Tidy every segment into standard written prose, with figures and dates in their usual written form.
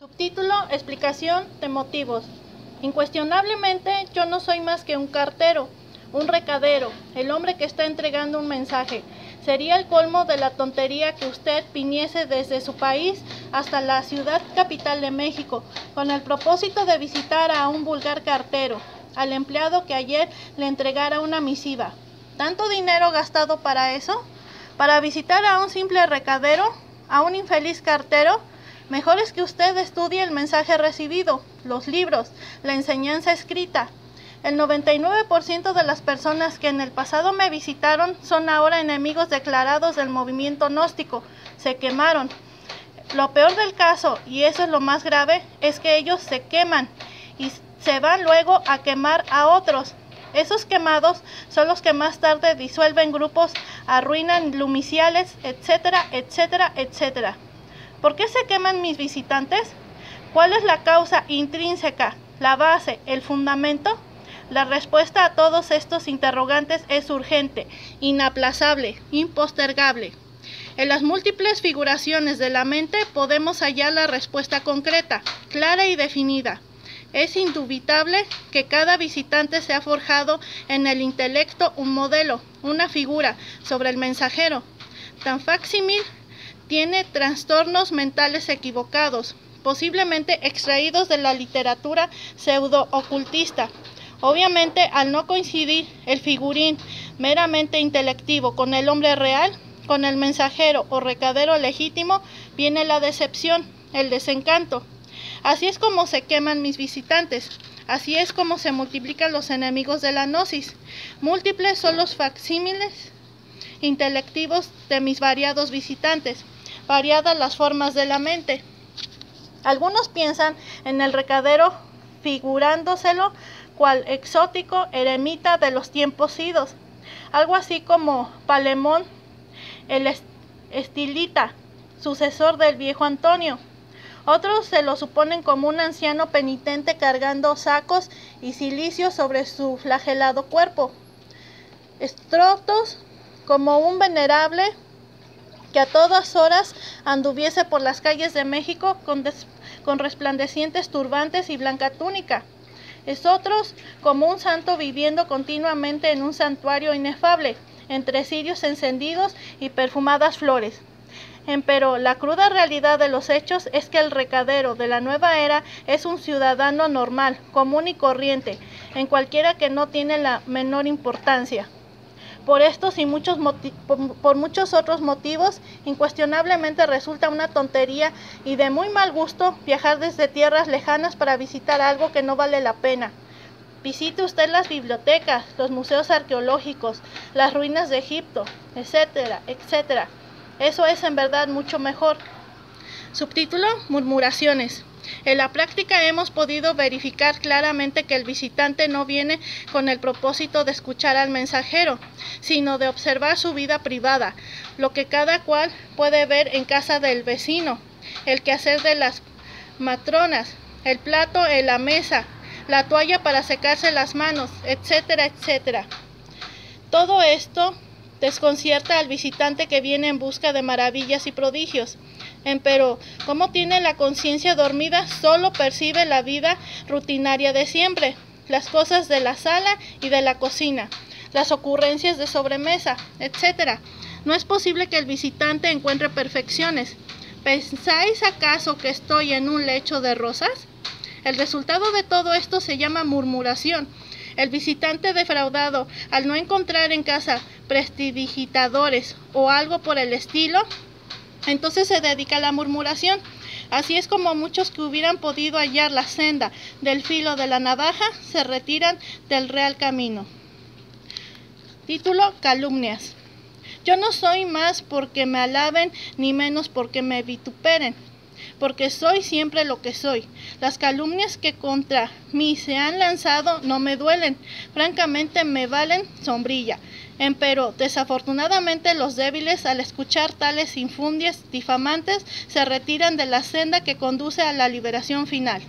Subtítulo: explicación de motivos. Incuestionablemente, yo no soy más que un cartero, un recadero, el hombre que está entregando un mensaje. Sería el colmo de la tontería que usted viniese desde su país hasta la ciudad capital de México, con el propósito de visitar a un vulgar cartero, al empleado que ayer le entregara una misiva. ¿Tanto dinero gastado para eso? ¿Para visitar a un simple recadero? ¿A un infeliz cartero? Mejor es que usted estudie el mensaje recibido, los libros, la enseñanza escrita. El 99% de las personas que en el pasado me visitaron son ahora enemigos declarados del movimiento gnóstico. Se quemaron. Lo peor del caso, y eso es lo más grave, es que ellos se queman y se van luego a quemar a otros. Esos quemados son los que más tarde disuelven grupos, arruinan lumiciales, etcétera, etcétera, etcétera. ¿Por qué se queman mis visitantes? ¿Cuál es la causa intrínseca, la base, el fundamento? La respuesta a todos estos interrogantes es urgente, inaplazable, impostergable. En las múltiples figuraciones de la mente podemos hallar la respuesta concreta, clara y definida. Es indubitable que cada visitante se ha forjado en el intelecto un modelo, una figura sobre el mensajero. Tan facsímil tiene trastornos mentales equivocados, posiblemente extraídos de la literatura pseudo-ocultista. Obviamente, al no coincidir el figurín meramente intelectivo con el hombre real, con el mensajero o recadero legítimo, viene la decepción, el desencanto. Así es como se queman mis visitantes, así es como se multiplican los enemigos de la gnosis. Múltiples son los facsímiles intelectivos de mis variados visitantes, variadas las formas de la mente. Algunos piensan en el recadero figurándoselo cual exótico eremita de los tiempos idos, algo así como Palemón, el estilita, sucesor del viejo Antonio. Otros se lo suponen como un anciano penitente cargando sacos y cilicios sobre su flagelado cuerpo. Estrotos como un venerable que a todas horas anduviese por las calles de México con resplandecientes turbantes y blanca túnica. Es otros como un santo viviendo continuamente en un santuario inefable, entre cirios encendidos y perfumadas flores. Empero la cruda realidad de los hechos es que el recadero de la nueva era es un ciudadano normal, común y corriente, en cualquiera que no tiene la menor importancia. Por estos y por muchos otros motivos, incuestionablemente resulta una tontería y de muy mal gusto viajar desde tierras lejanas para visitar algo que no vale la pena. Visite usted las bibliotecas, los museos arqueológicos, las ruinas de Egipto, etcétera, etcétera. Eso es en verdad mucho mejor. Subtítulo: murmuraciones. En la práctica hemos podido verificar claramente que el visitante no viene con el propósito de escuchar al mensajero, sino de observar su vida privada, lo que cada cual puede ver en casa del vecino, el quehacer de las matronas, el plato en la mesa, la toalla para secarse las manos, etcétera, etcétera. Todo esto desconcierta al visitante que viene en busca de maravillas y prodigios. Empero, como tiene la conciencia dormida, solo percibe la vida rutinaria de siempre, las cosas de la sala y de la cocina, las ocurrencias de sobremesa, etc. No es posible que el visitante encuentre perfecciones. ¿Pensáis acaso que estoy en un lecho de rosas? El resultado de todo esto se llama murmuración. El visitante defraudado, al no encontrar en casa prestidigitadores o algo por el estilo, entonces se dedica a la murmuración. Así es como muchos que hubieran podido hallar la senda del filo de la navaja se retiran del real camino. Título: calumnias. Yo no soy más porque me alaben, ni menos porque me vituperen, porque soy siempre lo que soy. Las calumnias que contra mí se han lanzado no me duelen, francamente me valen sombrilla. Empero, desafortunadamente, los débiles, al escuchar tales infundias difamantes, se retiran de la senda que conduce a la liberación final.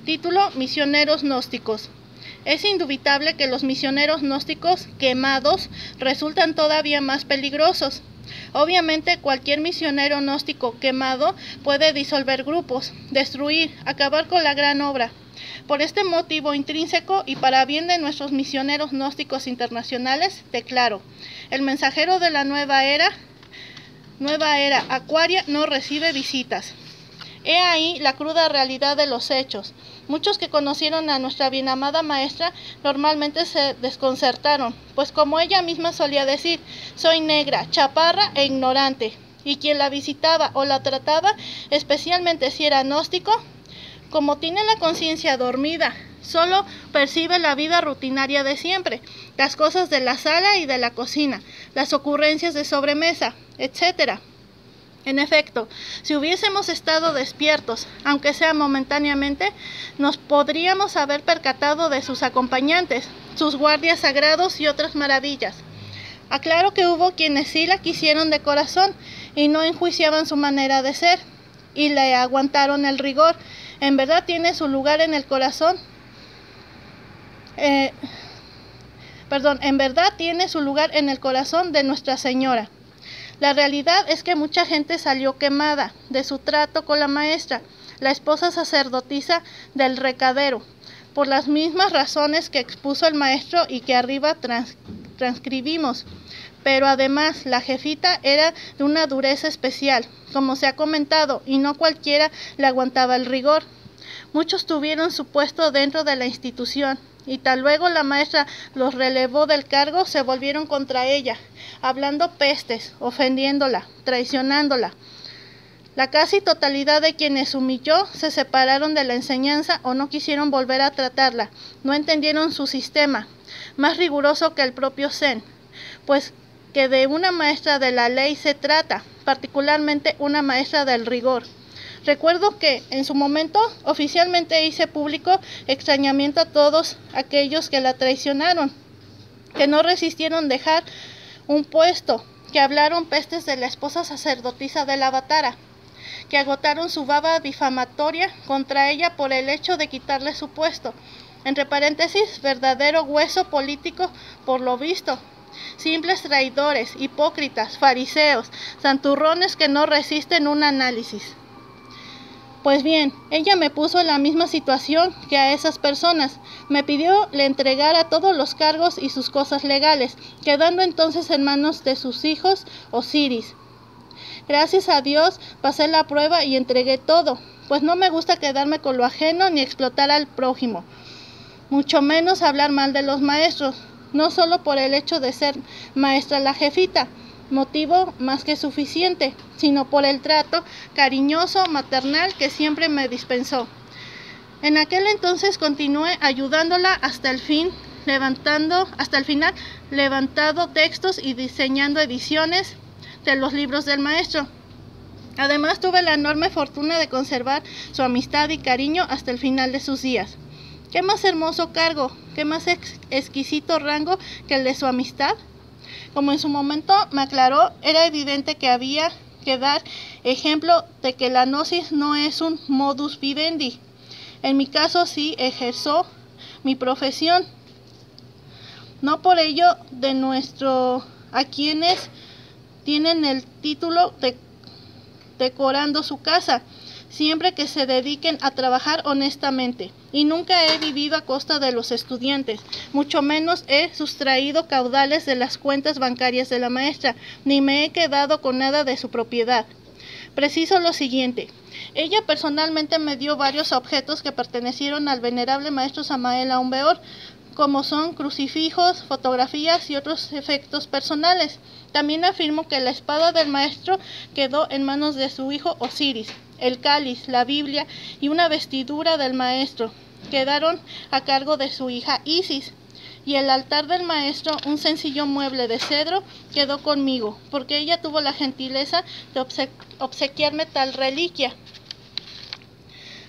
Título: misioneros gnósticos. Es indubitable que los misioneros gnósticos quemados resultan todavía más peligrosos. Obviamente, cualquier misionero gnóstico quemado puede disolver grupos, destruir, acabar con la gran obra. Por este motivo intrínseco y para bien de nuestros misioneros gnósticos internacionales, declaro: el mensajero de la nueva era acuaria no recibe visitas. He ahí la cruda realidad de los hechos. Muchos que conocieron a nuestra bien amada maestra normalmente se desconcertaron, pues como ella misma solía decir, soy negra, chaparra e ignorante, y quien la visitaba o la trataba, especialmente si era gnóstico, como tiene la conciencia dormida, solo percibe la vida rutinaria de siempre, las cosas de la sala y de la cocina, las ocurrencias de sobremesa, etc. En efecto, si hubiésemos estado despiertos, aunque sea momentáneamente, nos podríamos haber percatado de sus acompañantes, sus guardias sagrados y otras maravillas. Aclaro que hubo quienes sí la quisieron de corazón y no enjuiciaban su manera de ser, y le aguantaron el rigor. En verdad tiene su lugar en el corazón. En verdad tiene su lugar en el corazón de Nuestra Señora. La realidad es que mucha gente salió quemada de su trato con la maestra, la esposa sacerdotisa del recadero, por las mismas razones que expuso el maestro y que arriba transcribimos. Pero además, la jefita era de una dureza especial, como se ha comentado, y no cualquiera le aguantaba el rigor. Muchos tuvieron su puesto dentro de la institución, y tal luego la maestra los relevó del cargo, se volvieron contra ella, hablando pestes, ofendiéndola, traicionándola. La casi totalidad de quienes humilló se separaron de la enseñanza o no quisieron volver a tratarla, no entendieron su sistema, más riguroso que el propio Zen, pues que de una maestra de la ley se trata, particularmente una maestra del rigor. Recuerdo que en su momento oficialmente hice público extrañamiento a todos aquellos que la traicionaron, que no resistieron dejar un puesto, que hablaron pestes de la esposa sacerdotisa del Avatara, que agotaron su baba difamatoria contra ella por el hecho de quitarle su puesto, entre paréntesis, verdadero hueso político por lo visto. Simples traidores, hipócritas, fariseos, santurrones que no resisten un análisis. Pues bien, ella me puso en la misma situación que a esas personas. Me pidió le entregara todos los cargos y sus cosas legales, quedando entonces en manos de sus hijos Osiris. Gracias a Dios pasé la prueba y entregué todo, pues no me gusta quedarme con lo ajeno ni explotar al prójimo, mucho menos hablar mal de los maestros, no solo por el hecho de ser maestra la jefita, motivo más que suficiente, sino por el trato cariñoso, maternal que siempre me dispensó. En aquel entonces continué ayudándola hasta el final, levantando textos y diseñando ediciones de los libros del maestro. Además tuve la enorme fortuna de conservar su amistad y cariño hasta el final de sus días. ¿Qué más hermoso cargo, qué más exquisito rango que el de su amistad? Como en su momento me aclaró, era evidente que había que dar ejemplo de que la gnosis no es un modus vivendi. En mi caso sí ejerzo mi profesión. No por ello a quienes tienen el título de decorando su casa, siempre que se dediquen a trabajar honestamente. Y nunca he vivido a costa de los estudiantes, mucho menos he sustraído caudales de las cuentas bancarias de la maestra, ni me he quedado con nada de su propiedad. Preciso lo siguiente: ella personalmente me dio varios objetos que pertenecieron al venerable maestro Samael Aun Weor, como son crucifijos, fotografías y otros efectos personales. También afirmo que la espada del maestro quedó en manos de su hijo Osiris. El cáliz, la Biblia y una vestidura del maestro quedaron a cargo de su hija Isis, y el altar del maestro, un sencillo mueble de cedro, quedó conmigo, porque ella tuvo la gentileza de obsequiarme tal reliquia.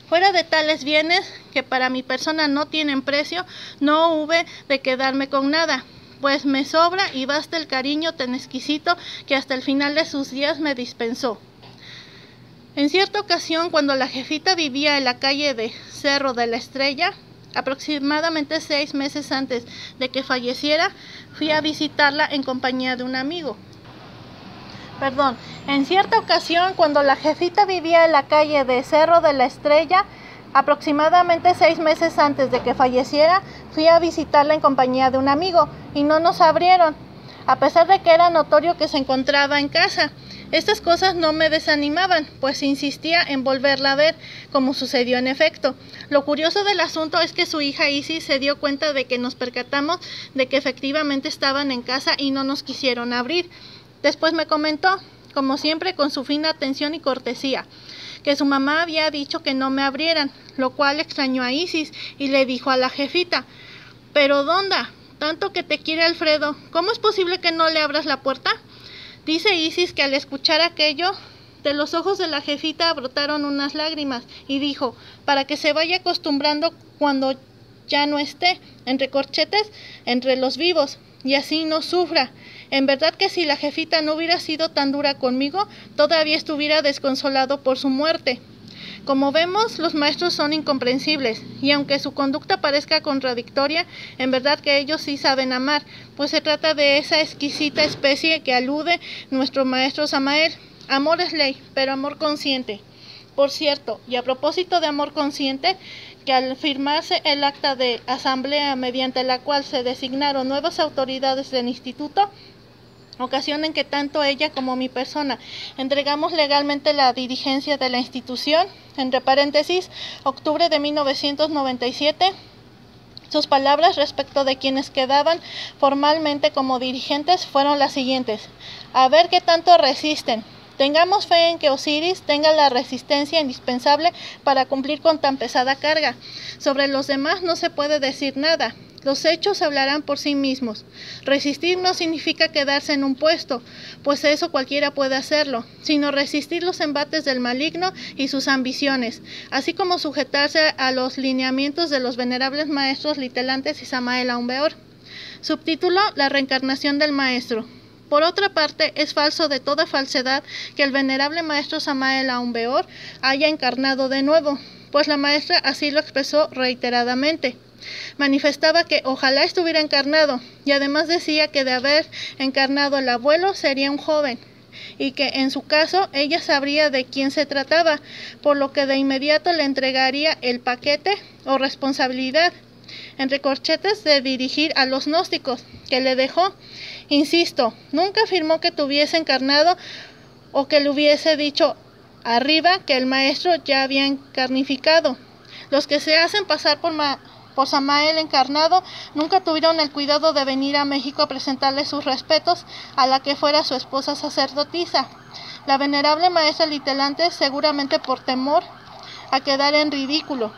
Fuera de tales bienes, que para mi persona no tienen precio, no hube de quedarme con nada, pues me sobra y basta el cariño tan exquisito que hasta el final de sus días me dispensó. En cierta ocasión, cuando la jefita vivía en la calle de Cerro de la Estrella, aproximadamente 6 meses antes de que falleciera, fui a visitarla en compañía de un amigo. En cierta ocasión, cuando la jefita vivía en la calle de Cerro de la Estrella, aproximadamente 6 meses antes de que falleciera, fui a visitarla en compañía de un amigo y no nos abrieron, a pesar de que era notorio que se encontraba en casa. Estas cosas no me desanimaban, pues insistía en volverla a ver, como sucedió en efecto. Lo curioso del asunto es que su hija Isis se dio cuenta de que nos percatamos de que efectivamente estaban en casa y no nos quisieron abrir. Después me comentó, como siempre con su fina atención y cortesía, que su mamá había dicho que no me abrieran, lo cual extrañó a Isis y le dijo a la jefita: «Pero Donda, tanto que te quiere Alfredo, ¿cómo es posible que no le abras la puerta?». Dice Isis que al escuchar aquello, de los ojos de la jefita brotaron unas lágrimas y dijo: «Para que se vaya acostumbrando cuando ya no esté, entre corchetes, entre los vivos, y así no sufra. En verdad que si la jefita no hubiera sido tan dura conmigo, todavía estuviera desconsolado por su muerte». Como vemos, los maestros son incomprensibles, y aunque su conducta parezca contradictoria, en verdad que ellos sí saben amar, pues se trata de esa exquisita especie que alude nuestro maestro Samael. Amor es ley, pero amor consciente. Por cierto, y a propósito de amor consciente, que al firmarse el acta de asamblea mediante la cual se designaron nuevas autoridades del instituto, ocasión en que tanto ella como mi persona entregamos legalmente la dirigencia de la institución, entre paréntesis, octubre de 1997, sus palabras respecto de quienes quedaban formalmente como dirigentes fueron las siguientes: «A ver qué tanto resisten. Tengamos fe en que Osiris tenga la resistencia indispensable para cumplir con tan pesada carga. Sobre los demás no se puede decir nada. Los hechos hablarán por sí mismos. Resistir no significa quedarse en un puesto, pues eso cualquiera puede hacerlo, sino resistir los embates del maligno y sus ambiciones, así como sujetarse a los lineamientos de los venerables maestros Litelantes y Samael Aumbeor». Subtítulo: La reencarnación del maestro. Por otra parte, es falso de toda falsedad que el venerable maestro Samael Aumbeor haya encarnado de nuevo, pues la maestra así lo expresó reiteradamente. Manifestaba que ojalá estuviera encarnado, y además decía que de haber encarnado el abuelo sería un joven, y que en su caso ella sabría de quién se trataba, por lo que de inmediato le entregaría el paquete o responsabilidad, entre corchetes, de dirigir a los gnósticos, que le dejó. Insisto, nunca afirmó que tuviese encarnado o que le hubiese dicho arriba que el maestro ya había encarnificado. Los que se hacen pasar por Samael encarnado nunca tuvieron el cuidado de venir a México a presentarle sus respetos a la que fuera su esposa sacerdotisa, la venerable maestra Litelante, seguramente por temor a quedar en ridículo.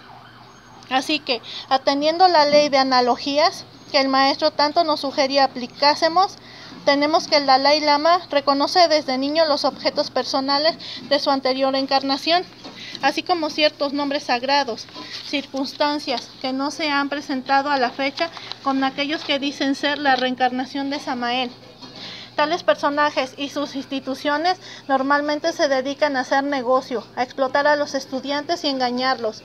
Así que, atendiendo la ley de analogías que el maestro tanto nos sugería aplicásemos, tenemos que el Dalai Lama reconoce desde niño los objetos personales de su anterior encarnación, así como ciertos nombres sagrados, circunstancias que no se han presentado a la fecha con aquellos que dicen ser la reencarnación de Samael. Tales personajes y sus instituciones normalmente se dedican a hacer negocio, a explotar a los estudiantes y engañarlos.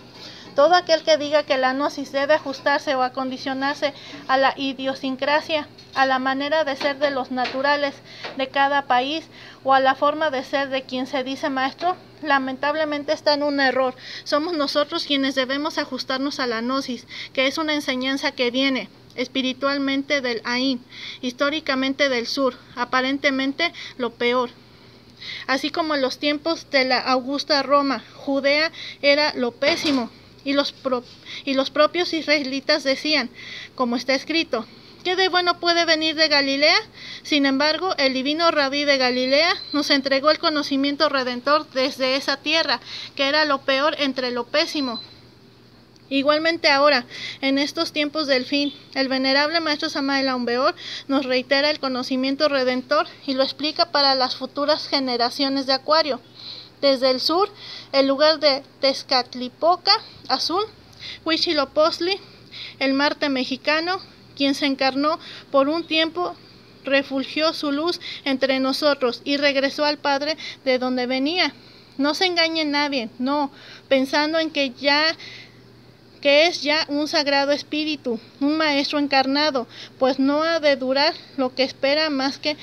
Todo aquel que diga que la gnosis debe ajustarse o acondicionarse a la idiosincrasia, a la manera de ser de los naturales de cada país o a la forma de ser de quien se dice maestro, lamentablemente está en un error. Somos nosotros quienes debemos ajustarnos a la gnosis, que es una enseñanza que viene espiritualmente del Ain, históricamente del sur, aparentemente lo peor. Así como en los tiempos de la augusta Roma, Judea era lo pésimo. Y los propios israelitas decían, como está escrito: ¿qué de bueno puede venir de Galilea? Sin embargo, el divino Rabí de Galilea nos entregó el conocimiento redentor desde esa tierra, que era lo peor entre lo pésimo. Igualmente ahora, en estos tiempos del fin, el venerable maestro Samael Aumbeor nos reitera el conocimiento redentor y lo explica para las futuras generaciones de Acuario. Desde el sur, el lugar de Tezcatlipoca Azul, Huitzilopochtli, el Marte mexicano, quien se encarnó por un tiempo, refugió su luz entre nosotros y regresó al Padre de donde venía. No se engañe nadie, no, pensando en que es ya un sagrado espíritu, un maestro encarnado, pues no ha de durar lo que espera más que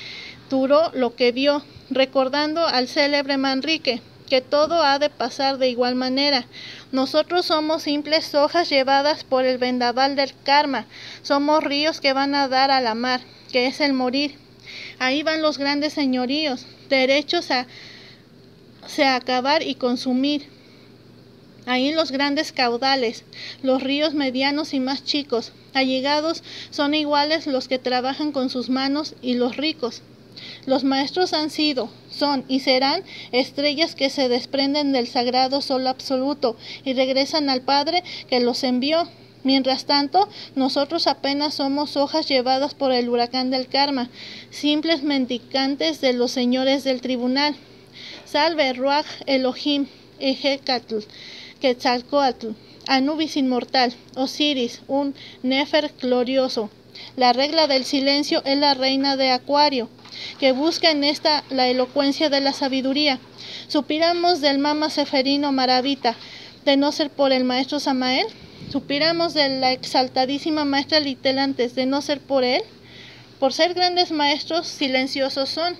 duró lo que vio. recordando al célebre Manrique, que todo ha de pasar de igual manera. Nosotros somos simples hojas llevadas por el vendaval del karma, somos ríos que van a dar a la mar, que es el morir. Ahí van los grandes señoríos, derechos a acabar y consumir. Ahí los grandes caudales, los ríos medianos y más chicos, allegados son iguales los que trabajan con sus manos y los ricos. Los maestros han sido, son y serán estrellas que se desprenden del sagrado sol absoluto y regresan al Padre que los envió. Mientras tanto, nosotros apenas somos hojas llevadas por el huracán del karma, simples mendicantes de los señores del tribunal. Salve Ruach Elohim, Ejecatl, Quetzalcoatl, Anubis inmortal, Osiris, un Nefer glorioso. La regla del silencio es la reina de Acuario, que busca en esta la elocuencia de la sabiduría. Suspiramos del Mama Seferino Maravita, de no ser por el maestro Samael. Suspiramos de la exaltadísima maestra Litelantes, de no ser por él. Por ser grandes maestros, silenciosos son.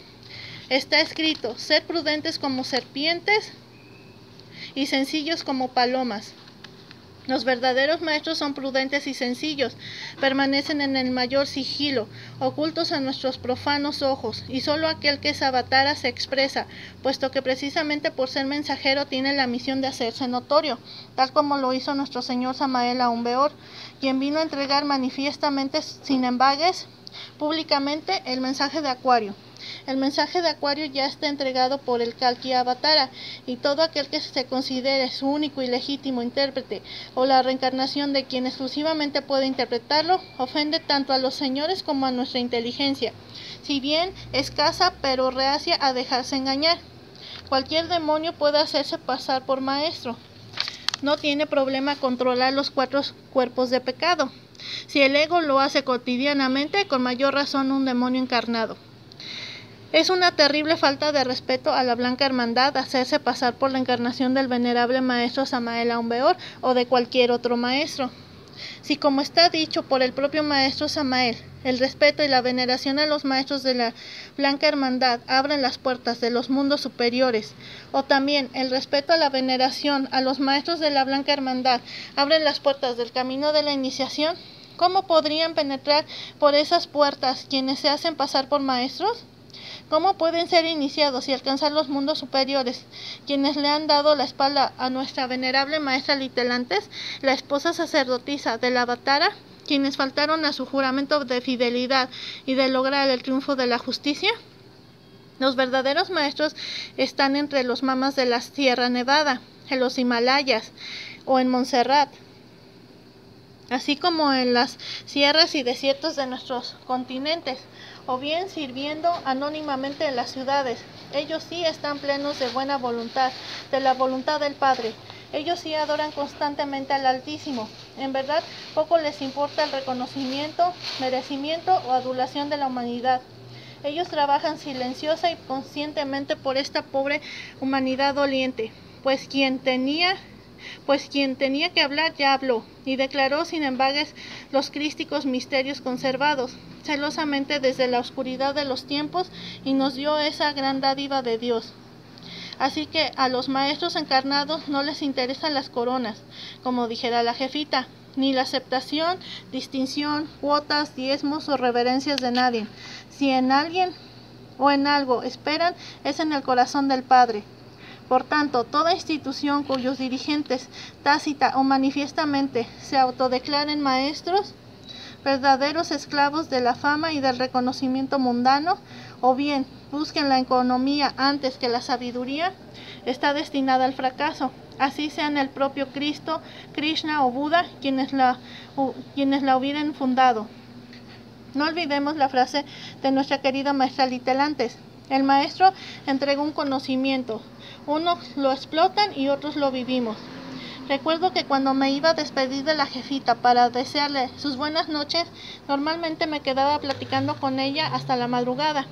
Está escrito, ser prudentes como serpientes y sencillos como palomas. Los verdaderos maestros son prudentes y sencillos, permanecen en el mayor sigilo, ocultos a nuestros profanos ojos, y solo aquel que es avatara se expresa, puesto que precisamente por ser mensajero tiene la misión de hacerse notorio, tal como lo hizo nuestro señor Samael Aun Weor, quien vino a entregar manifiestamente, sin embagues, públicamente el mensaje de Acuario. El mensaje de Acuario ya está entregado por el Kalki Avatara, y todo aquel que se considere su único y legítimo intérprete o la reencarnación de quien exclusivamente puede interpretarlo, ofende tanto a los señores como a nuestra inteligencia, si bien escasa pero reacia a dejarse engañar. Cualquier demonio puede hacerse pasar por maestro. No tiene problema controlar los 4 cuerpos de pecado. Si el ego lo hace cotidianamente, con mayor razón un demonio encarnado. Es una terrible falta de respeto a la Blanca Hermandad hacerse pasar por la encarnación del venerable maestro Samael Aun Weor o de cualquier otro maestro. Si, como está dicho por el propio maestro Samael, el respeto y la veneración a los maestros de la Blanca Hermandad abren las puertas de los mundos superiores, o también el respeto a la veneración a los maestros de la Blanca Hermandad abren las puertas del camino de la iniciación, ¿cómo podrían penetrar por esas puertas quienes se hacen pasar por maestros? ¿Cómo pueden ser iniciados y alcanzar los mundos superiores quienes le han dado la espalda a nuestra venerable maestra Litelantes, la esposa sacerdotisa de la Avatara, quienes faltaron a su juramento de fidelidad y de lograr el triunfo de la justicia? Los verdaderos maestros están entre los mamas de la Sierra Nevada, en los Himalayas o en Montserrat, así como en las sierras y desiertos de nuestros continentes, o bien sirviendo anónimamente en las ciudades. Ellos sí están plenos de buena voluntad, de la voluntad del Padre. Ellos sí adoran constantemente al Altísimo. En verdad, poco les importa el reconocimiento, merecimiento o adulación de la humanidad. Ellos trabajan silenciosa y conscientemente por esta pobre humanidad doliente, pues quien tenía que hablar ya habló, y declaró sin embagues los crísticos misterios conservados celosamente desde la oscuridad de los tiempos, y nos dio esa gran dádiva de Dios. Así que a los maestros encarnados no les interesan las coronas, como dijera la jefita, ni la aceptación, distinción, cuotas, diezmos o reverencias de nadie. Si en alguien o en algo esperan, es en el corazón del Padre. Por tanto, toda institución cuyos dirigentes, tácita o manifiestamente, se autodeclaren maestros, verdaderos esclavos de la fama y del reconocimiento mundano, o bien busquen la economía antes que la sabiduría, está destinada al fracaso. Así sean el propio Cristo, Krishna o Buda quienes la hubieran fundado. No olvidemos la frase de nuestra querida maestra Litelantes: el maestro entrega un conocimiento, unos lo explotan y otros lo vivimos. Recuerdo que cuando me iba a despedir de la jefita para desearle sus buenas noches, normalmente me quedaba platicando con ella hasta la madrugada,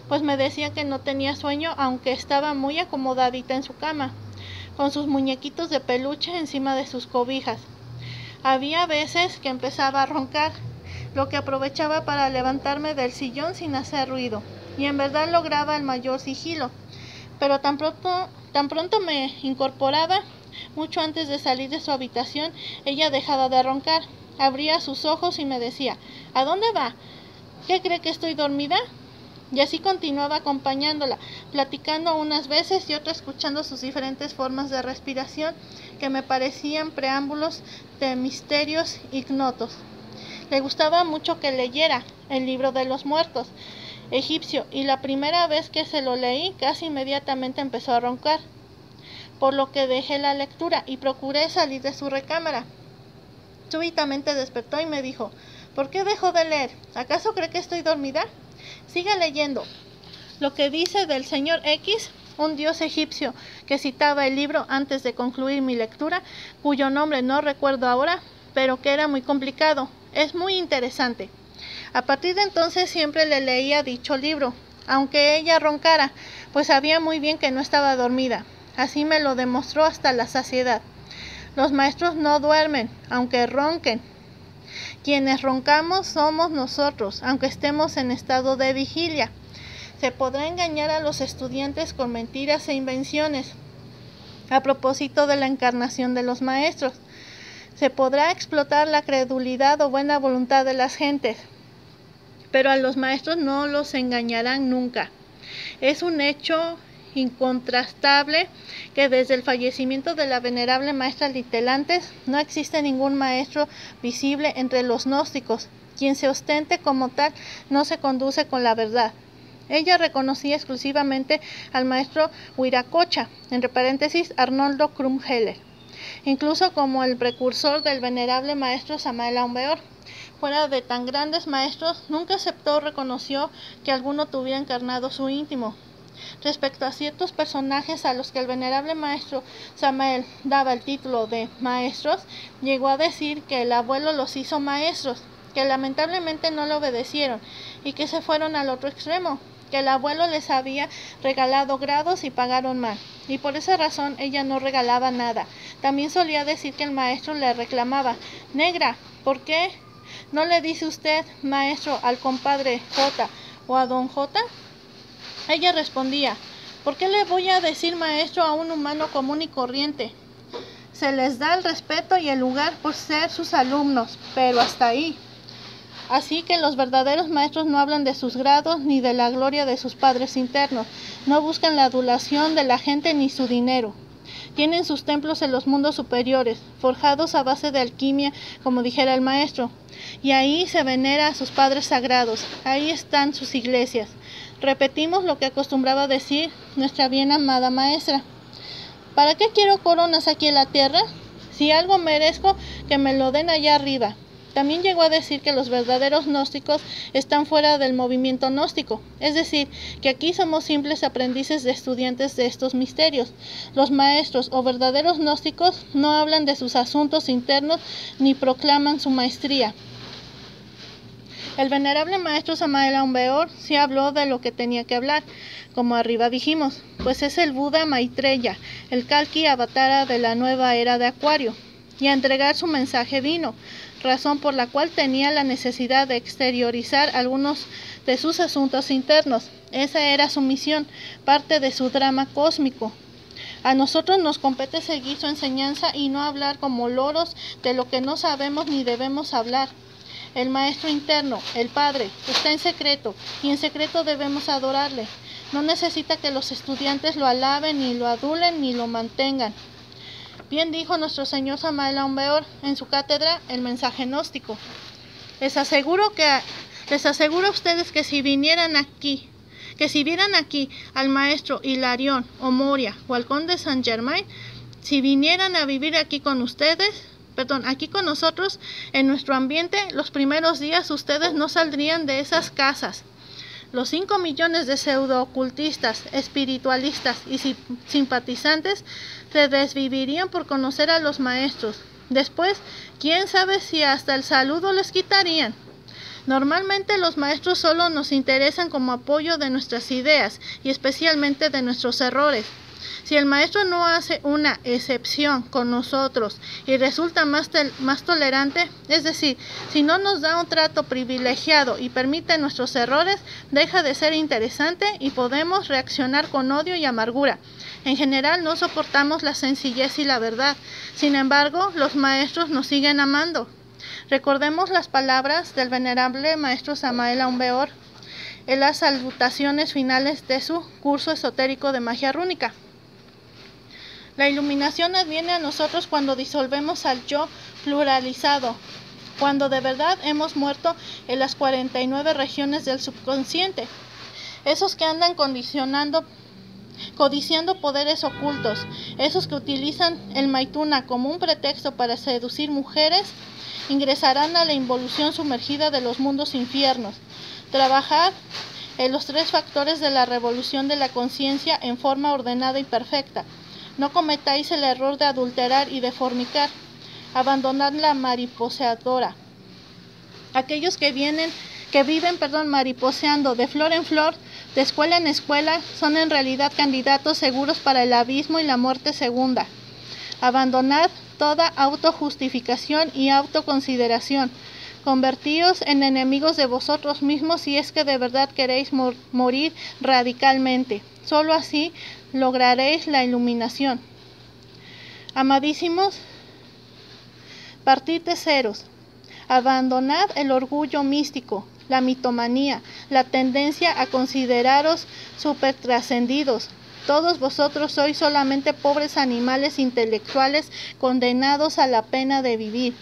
pues me decía que no tenía sueño aunque estaba muy acomodadita en su cama, con sus muñequitos de peluche encima de sus cobijas. Había veces que empezaba a roncar, lo que aprovechaba para levantarme del sillón sin hacer ruido. y en verdad lograba el mayor sigilo. Pero tan pronto me incorporaba, mucho antes de salir de su habitación, ella dejaba de roncar, abría sus ojos y me decía: ¿A dónde va? ¿Qué cree que estoy dormida? Y así continuaba acompañándola, platicando unas veces y otras escuchando sus diferentes formas de respiración, que me parecían preámbulos de misterios ignotos. Le gustaba mucho que leyera el libro de los muertos egipcio, y la primera vez que se lo leí, casi inmediatamente empezó a roncar, por lo que dejé la lectura y procuré salir de su recámara. Súbitamente despertó y me dijo: ¿Por qué dejo de leer? ¿Acaso cree que estoy dormida? Siga leyendo. Lo que dice del señor X, un dios egipcio, que citaba el libro antes de concluir mi lectura, cuyo nombre no recuerdo ahora, pero que era muy complicado. Es muy interesante. A partir de entonces siempre le leía dicho libro, aunque ella roncara, pues sabía muy bien que no estaba dormida. Así me lo demostró hasta la saciedad. Los maestros no duermen, aunque ronquen. Quienes roncamos somos nosotros, aunque estemos en estado de vigilia. Se podrá engañar a los estudiantes con mentiras e invenciones. A propósito de la encarnación de los maestros, se podrá explotar la credulidad o buena voluntad de las gentes, pero a los maestros no los engañarán nunca. Es un hecho incontrastable que desde el fallecimiento de la venerable maestra Litelantes no existe ningún maestro visible entre los gnósticos. Quien se ostente como tal no se conduce con la verdad. Ella reconocía exclusivamente al maestro Huiracocha, entre paréntesis Arnoldo Krumheller, incluso como el precursor del venerable maestro Samael Aun Weor. Fuera de tan grandes maestros, nunca aceptó o reconoció que alguno tuviera encarnado su íntimo. Respecto a ciertos personajes a los que el venerable maestro Samael daba el título de maestros, llegó a decir que el abuelo los hizo maestros, que lamentablemente no le obedecieron y que se fueron al otro extremo, que el abuelo les había regalado grados y pagaron mal, y por esa razón ella no regalaba nada. También solía decir que el maestro le reclamaba: «Negra, ¿por qué no le dice usted maestro al compadre J o a don J?» Ella respondía: «¿Por qué le voy a decir maestro a un humano común y corriente? Se les da el respeto y el lugar por ser sus alumnos, pero hasta ahí». Así que los verdaderos maestros no hablan de sus grados ni de la gloria de sus padres internos, no buscan la adulación de la gente ni su dinero. Tienen sus templos en los mundos superiores, forjados a base de alquimia, como dijera el maestro, y ahí se venera a sus padres sagrados, ahí están sus iglesias. Repetimos lo que acostumbraba decir nuestra bien amada maestra: ¿para qué quiero coronas aquí en la tierra? Si algo merezco, que me lo den allá arriba. También llegó a decir que los verdaderos gnósticos están fuera del movimiento gnóstico, es decir, que aquí somos simples aprendices de estudiantes de estos misterios. Los maestros o verdaderos gnósticos no hablan de sus asuntos internos ni proclaman su maestría. El venerable maestro Samael Aun Weor sí habló de lo que tenía que hablar, como arriba dijimos, pues es el Buda Maitreya, el Kalki Avatara de la nueva era de Acuario, y a entregar su mensaje vino, razón por la cual tenía la necesidad de exteriorizar algunos de sus asuntos internos. Esa era su misión, parte de su drama cósmico. A nosotros nos compete seguir su enseñanza y no hablar como loros de lo que no sabemos ni debemos hablar. El maestro interno, el Padre, está en secreto, y en secreto debemos adorarle. No necesita que los estudiantes lo alaben, ni lo adulen, ni lo mantengan. Bien dijo nuestro señor Samael Aun Weor en su cátedra El mensaje gnóstico: les aseguro a ustedes que si vieran aquí al maestro Hilarión o Moria o al conde Saint Germain, si vinieran a vivir aquí con nosotros, en nuestro ambiente, los primeros días ustedes no saldrían de esas casas. Los 5 millones de pseudo-ocultistas, espiritualistas y simpatizantes se desvivirían por conocer a los maestros. Después, quién sabe si hasta el saludo les quitarían. Normalmente los maestros solo nos interesan como apoyo de nuestras ideas y especialmente de nuestros errores. Si el maestro no hace una excepción con nosotros y resulta más tolerante, es decir, si no nos da un trato privilegiado y permite nuestros errores, deja de ser interesante y podemos reaccionar con odio y amargura. En general no soportamos la sencillez y la verdad. Sin embargo, los maestros nos siguen amando. Recordemos las palabras del venerable maestro Samael Aun Weor en las salutaciones finales de su curso esotérico de magia rúnica. La iluminación adviene a nosotros cuando disolvemos al yo pluralizado, cuando de verdad hemos muerto en las 49 regiones del subconsciente. Esos que andan codiciando poderes ocultos, esos que utilizan el Maituna como un pretexto para seducir mujeres, ingresarán a la involución sumergida de los mundos infiernos. Trabajad en los 3 factores de la revolución de la conciencia en forma ordenada y perfecta. No cometáis el error de adulterar y de fornicar. Abandonad la mariposeadora. Aquellos que viven mariposeando de flor en flor, de escuela en escuela, son en realidad candidatos seguros para el abismo y la muerte segunda. Abandonad toda autojustificación y autoconsideración. Convertíos en enemigos de vosotros mismos si es que de verdad queréis morir radicalmente. Solo así lograréis la iluminación. Amadísimos, partid de ceros. Abandonad el orgullo místico, la mitomanía, la tendencia a consideraros supertrascendidos. Todos vosotros sois solamente pobres animales intelectuales condenados a la pena de vivir.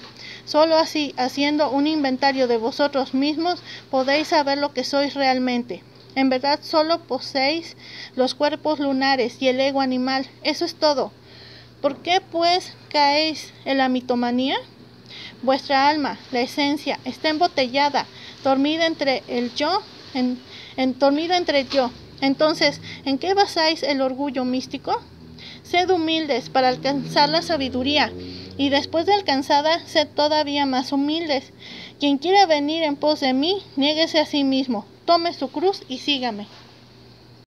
Solo así, haciendo un inventario de vosotros mismos, podéis saber lo que sois realmente. En verdad, solo poseéis los cuerpos lunares y el ego animal. Eso es todo. ¿Por qué, pues, caéis en la mitomanía? Vuestra alma, la esencia, está embotellada, dormida entre el yo, dormida entre el yo. Entonces, ¿en qué basáis el orgullo místico? Sed humildes para alcanzar la sabiduría, y después de alcanzada, sed todavía más humildes. Quien quiera venir en pos de mí, niéguese a sí mismo, tome su cruz y sígame.